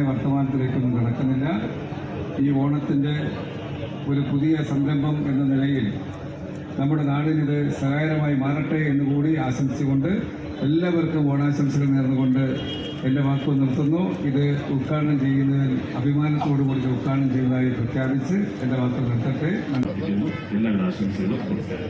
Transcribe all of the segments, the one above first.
വർത്തമാനത്തിലേക്കൊന്നും കടക്കുന്നില്ല. ഈ ഓണത്തിൻ്റെ ഒരു പുതിയ സംരംഭം എന്ന നിലയിൽ നമ്മുടെ നാടിനിത് സഹായകരമായി മാറട്ടെ എന്നുകൂടി ആശംസിച്ചുകൊണ്ട് എല്ലാവർക്കും ഓണാശംസകൾ നേർന്നുകൊണ്ട് എൻ്റെ വാക്കുകൾ നിർത്തുന്നു. ഇത് ഉദ്ഘാടനം ചെയ്യുന്നതിൽ അഭിമാനത്തോടുകൂടി ഉദ്ഘാടനം ചെയ്യുന്നതായി പ്രഖ്യാപിച്ച് എൻ്റെ വാക്കുകൾ നിർത്തട്ടെ.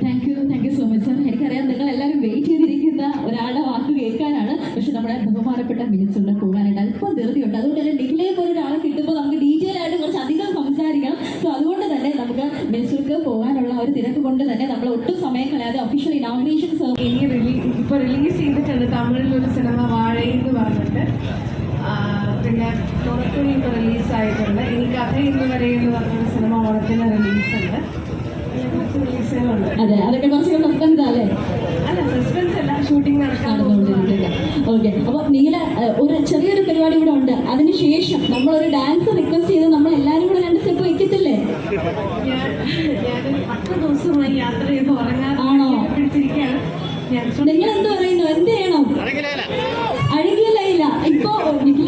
Thank you so much sir. എനിക്കറിയാം നിങ്ങൾ എല്ലാവരും വെയിറ്റ് ചെയ്തിരിക്കുന്ന ഒരാളുടെ വാക്ക് കേൾക്കാനാണ്. പക്ഷെ നമ്മുടെ ബഹുമാനപ്പെട്ട മിനിസ്റ്ററിന് പോകാനായിട്ട് അല്പം ധൃതിയുണ്ട്. അതുകൊണ്ട് തന്നെ ഡിഗ്ലേ പോലെ ഒരാളെ കിട്ടുമ്പോൾ നമുക്ക് ഡീറ്റെയിൽ ആയിട്ട് കുറച്ച് അധികം സംസാരിക്കണം. സോ അതുകൊണ്ട് തന്നെ നമുക്ക് മിനിസ്റ്റർക്ക് പോകാനുള്ള ഒരു തിരക്ക് കൊണ്ട് തന്നെ നമ്മൾ ഒട്ടും സമയം കളയാതെ ഒഫീഷ്യൽ ഇനോഗ്രേഷൻ ഇപ്പോൾ റിലീസ് ചെയ്തിട്ടുണ്ട് തമിഴിൽ ഒരു സിനിമ വാഴ എന്ന് പറഞ്ഞിട്ട്. പിന്നെ തുറക്കുഴി ഇപ്പോൾ റിലീസായിട്ടുണ്ട്. ഇനി കഥ ഇന്ന് വരെ എന്ന് പറഞ്ഞൊരു സിനിമ ഓണത്തിന് റിലീസുണ്ട്. കുറച്ച് റിലീസുകളുണ്ട്. അതെ, അതൊക്കെ കുറച്ച് സസ്പെൻസ് അല്ലേ? അല്ല, സസ്പെൻസ് അല്ല, ഷൂട്ടിംഗ് നടക്കാറുണ്ട്. ഓക്കെ, അപ്പോൾ നീല ഒരു ചെറിയൊരു പരിപാടി കൂടെ ഉണ്ട്. അതിനുശേഷം നമ്മളൊരു ഡാൻസ് റിക്വസ്റ്റ് ചെയ്ത് നമ്മൾ എല്ലാവരും കൂടെ 2 സ്റ്റെപ്പ് വയ്ക്കത്തില്ലേ? ഞാനൊരു 10 ദിവസമായി യാത്ര ചെയ്ത് ഉറങ്ങാതെ പിടിച്ചിരിക്കുകയാണ്. നിങ്ങൾ എന്ത് പറയുന്നു? എന്ത് ചെയ്യണം?